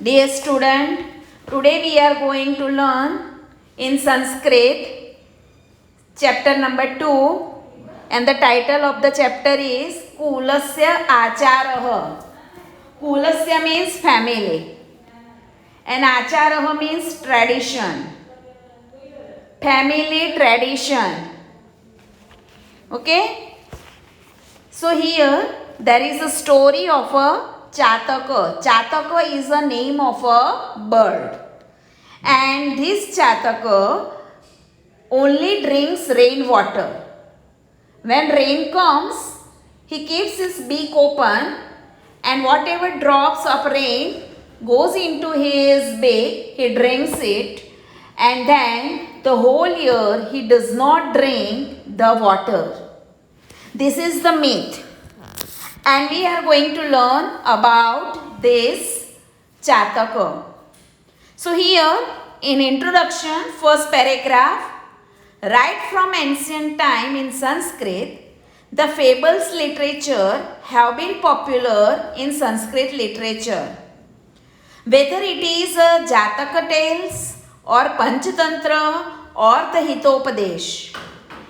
Dear student, today we are going to learn in Sanskrit chapter number 2 and the title of the chapter is Kulasya Acharah. Kulasya means family and Acharah means tradition. Family tradition. Okay? So here there is a story of a Chataka. Chataka is the name of a bird. And this Chataka only drinks rainwater. When rain comes, he keeps his beak open and whatever drops of rain goes into his beak, he drinks it, and then the whole year he does not drink the water. This is the myth. And we are going to learn about this Chataka. So here in introduction, first paragraph, right from ancient time in Sanskrit, the fables literature have been popular in Sanskrit literature. Whether it is Jataka tales or Panchatantra or the Hitopadesh,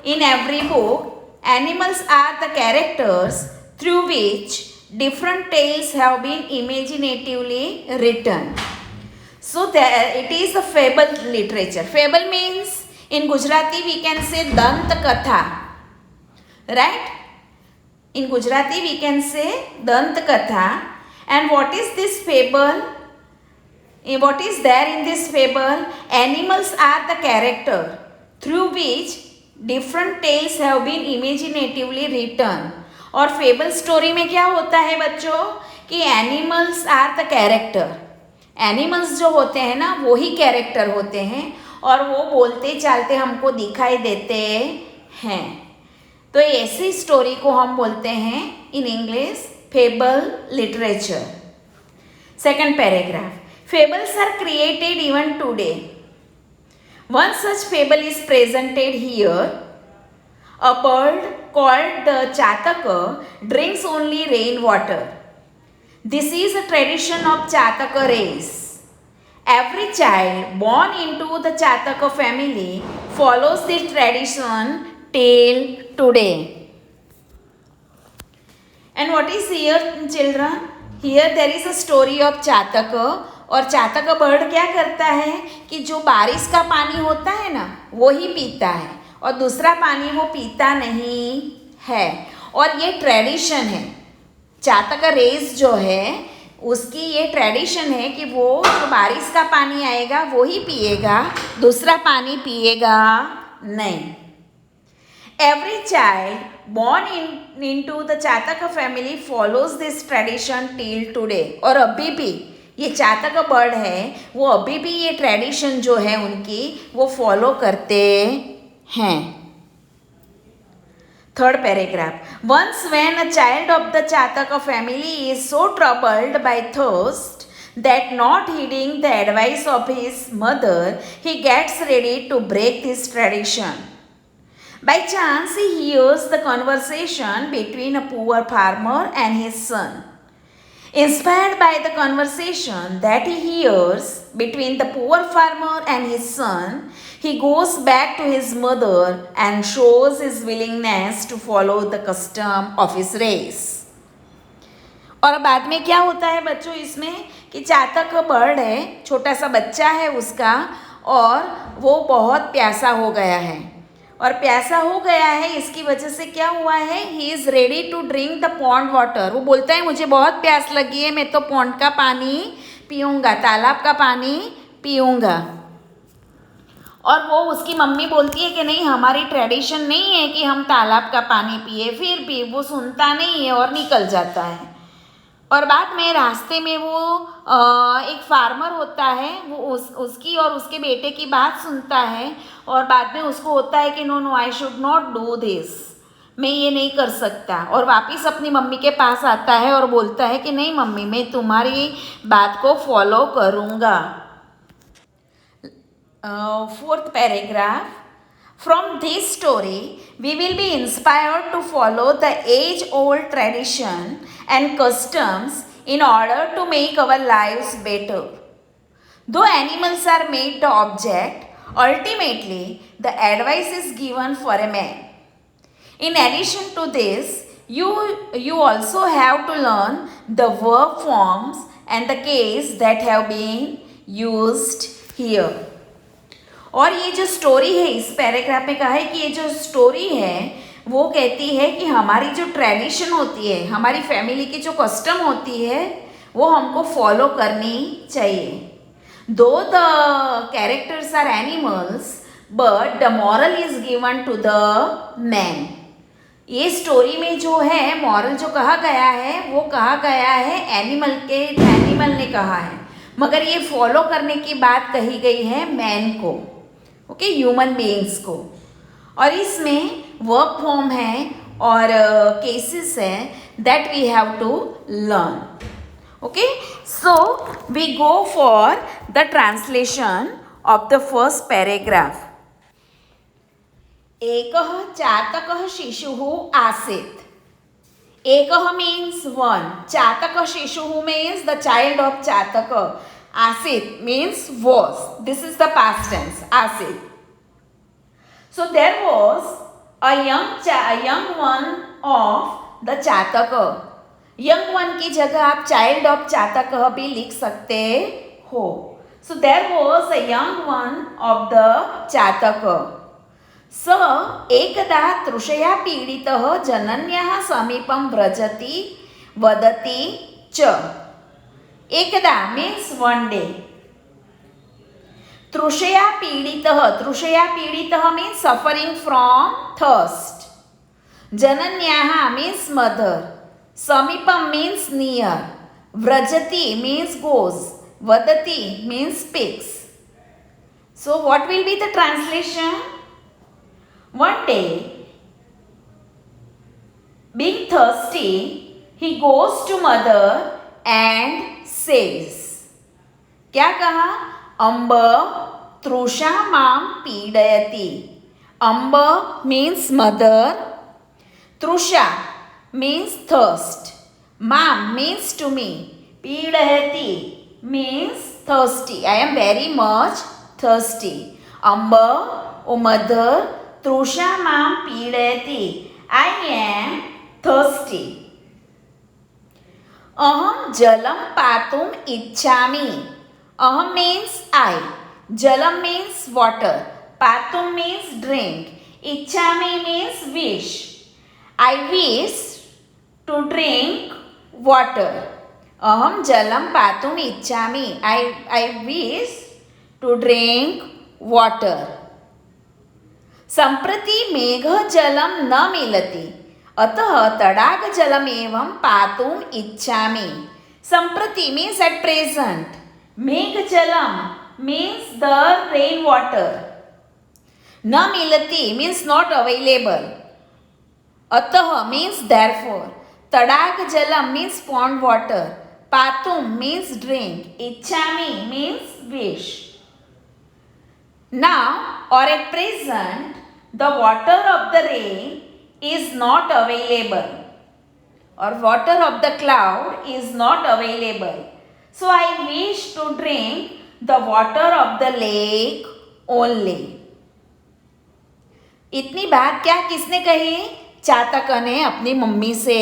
in every book, animals are the characters through which different tales have been imaginatively written. So there it is a fable literature. Fable means in Gujarati we can say Dant Katha. Right? In Gujarati we can say Dant Katha. And what is this fable? What is there in this fable? Animals are the character through which different tales have been imaginatively written. और fable story में क्या होता है बच्चों कि animals are the character. Animals जो होते हैं ना वो ही कैरेक्टर होते हैं और वो बोलते चालते हमको दिखाई देते हैं. तो ऐसी स्टोरी को हम बोलते हैं in English fable literature. Second paragraph. Fables are created even today. One such fable is presented here. A bird called the Chataka drinks only rainwater. This is a tradition of Chataka race. Every child born into the Chataka family follows this tradition till today. And what is here, children? Here there is a story of Chataka. और चातक bird क्या करता है कि जो बारिश का पानी होता है ना वो ही पीता है और दूसरा पानी वो पीता नहीं है. और ये ट्रेडिशन है. चातक रेस जो है उसकी ये ट्रेडिशन है कि वो जो बारिश का पानी आएगा वो ही पिएगा, दूसरा पानी पिएगा नहीं. Every child born into the Chatak family follows this tradition till today अभी भी ये चातक बर्ड है वो अभी भी ये ट्रेडिशन जो है उनकी वो फॉलो करते हैं. Third paragraph. Once when a child of the chatak family is so troubled by thirst that not heeding the advice of his mother, he gets ready to break this tradition. By chance he hears the conversation between a poor farmer and his son. Inspired by the conversation that he hears between the poor farmer and his son, he goes back to his mother and shows his willingness to follow the custom of his race. और बाद में क्या होता है बच्चों इसमें कि चातक bird है, छोटा सा बच्चा है उसका और वो बहुत प्यासा हो गया है. और प्यासा हो गया है इसकी वजह से क्या हुआ है, he is ready to drink the pond water. वो बोलता है मुझे बहुत प्यास लगी है, मैं तो पॉन्ड का पानी पीऊँगा, तालाब का पानी पीऊँगा. और वो उसकी मम्मी बोलती है कि नहीं हमारी ट्रेडिशन नहीं है कि हम तालाब का पानी पिए. फिर भी वो सुनता नहीं है और निकल जाता है. और बाद में रास्ते में वो एक फार्मर होता है, वो उसकी और उसके बेटे की बात सुनता है और बाद में उसको होता है कि no I should not do this, मैं ये नहीं कर सकता. और वापस अपनी मम्मी के पास आता है और बोलता है कि नहीं मम्मी मैं तुम्हारी बात को फॉलो करूँगा. Fourth paragraph. From this story, we will be inspired to follow the age-old tradition and customs in order to make our lives better. Though animals are made the object, ultimately the advice is given for a man. In addition to this, you also have to learn the verb forms and the case that have been used here. और ये जो story है इस paragraph में कहा है कि ये जो स्टोरी है वो कहती है कि हमारी जो ट्रेडिशन होती है, हमारी फैमिली की जो कस्टम होती है वो हमको फॉलो करनी चाहिए. Though the characters are animals but the moral is given to the man. ये स्टोरी में जो है मॉरल जो कहा गया है वो कहा गया है एनिमल ने कहा है, मगर ये फॉलो करने की बात कही गई है मैन को, ओके, ह्यूमन बीइंग्स को. और इसमें वर्ब फॉर्म है और केसेस है that we have to learn. Okay, so we go for the translation of the first paragraph. एकः चातकः शिशुः आसीत्. एकः means one. चातकः शिशुः means the child of चातक. Asit means was. This is the past tense. Asit. So there was a young one of the चातक. Young one की जगह आप child of चातक भी लिख सकते हो. So there was a young one of the चातक. स एकदा तृषया पीडितः जनन्याः समीपं व्रजति वदति च. एकदा मीन्स वन डे. तृषया पीडितः मीन्स सफरिंग फ्रॉम थर्स्ट. जनन्याः मीन्स मदर. समीपम मीन्स नियर. व्रजति मीन्स गोज. वदति means speaks. So what will be the translation? One day, being thirsty, he goes to mother and says, क्या कहा? अम्ब तृषा माम पीडयति. अम्ब means mother. तृषा means thirst. माम means to me. पीडयति means thirsty. I am very much thirsty. Amb, O mother, तृषा माम पीडयति. I am thirsty. अहम जलम पातुम इच्छामि. अहम means I. Jalam means water. Patum means drink. इच्छामि means wish. I wish to drink water. अहम जलम पातुम इच्छामि. I wish to drink water. संप्रति मेघ जलम न मिलति अतः तडाग जलम एवं पातुम इच्छामि. संप्रति means at present. मेघ जलम means the rain water. न मिलति means not available. अतः means therefore. तडाग जलम means pond water. Patum means drink. इच्छामि means wish. Now or at present, the water of the rain is not available, or water of the cloud is not available. So I wish to drink the water of the lake only. इतनी बात क्या किसने कही? चातक ने अपनी mummy से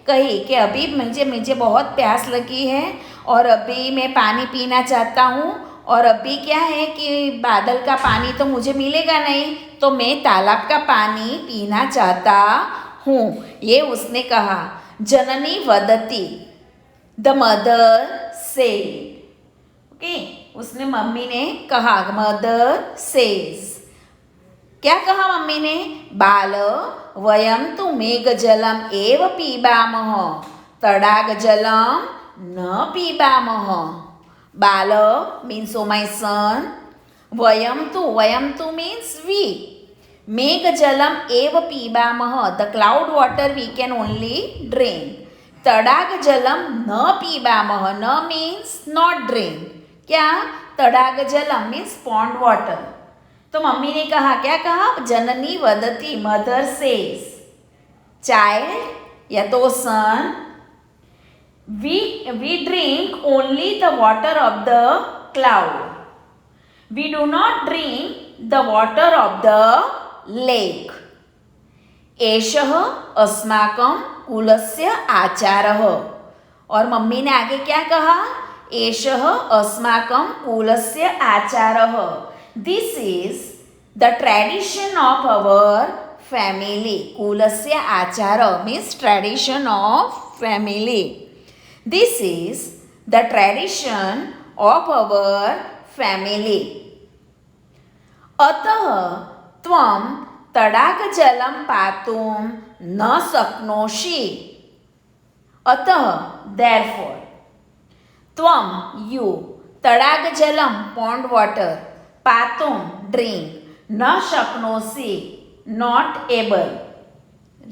कही कि अभी मुझे बहुत प्यास लगी है और अभी मैं पानी पीना चाहता हूँ, और अभी क्या है कि बादल का पानी तो मुझे मिलेगा नहीं, तो मैं तालाब का पानी पीना चाहता हूँ. ये उसने कहा. जननी वदती, द मदर सेड. ओके, उसने मम्मी ने कहा. Mother says. क्या कहा मम्मी ने? बाल वयम तु मेघ जलम एव पीबामः तडाग जलम न पीबामः. बाल means oh my son. वयम तु means we. मेघ जलम एव पीबामः. The cloud water we can only drink. तडाग जलम न पीबामः. न means not drink. क्या? तडाग जलम means pond water. तो मम्मी ने कहा, क्या कहा? जननी वदती, मदर सेज. चाइल्ड या तो सन, we drink only the water of the cloud. We do not drink the water of the lake. एषः अस्माकं कुलस्य आचारः. और मम्मी ने आगे क्या कहा? एषः अस्माकं कुलस्य आचारः. This is the tradition of our family. कुलस्य आचार means tradition of family. This is the tradition of our family. अतः त्वं तडागजलं पातुं न शक्नोषि. अतः therefore त्वं you तडागजलं pond water पातुं drink न शक्नोषि not able.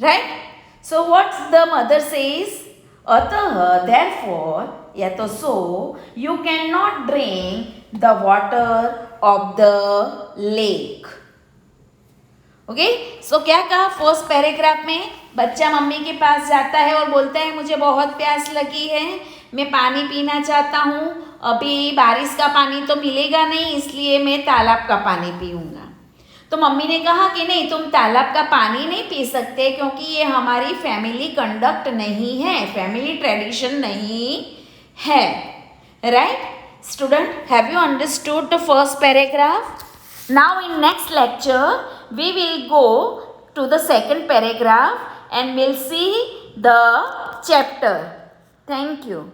Right? So what the mother says? अतः therefore या तो so you cannot drink the water of the lake. Okay so क्या कहा फर्स्ट पैराग्राफ में? बच्चा मम्मी के पास जाता है और बोलता है मुझे बहुत प्यास लगी है, मैं पानी पीना चाहता हूँ, अभी बारिश का पानी तो मिलेगा नहीं इसलिए मैं तालाब का पानी पीऊँगा. तो मम्मी ने कहा कि नहीं, तुम तालाब का पानी नहीं पी सकते क्योंकि ये हमारी फैमिली कंडक्ट नहीं है, फैमिली ट्रेडिशन नहीं है. Right student, have you understood the first paragraph? Now in next lecture we will go to the second paragraph and we'll see the chapter. Thank you.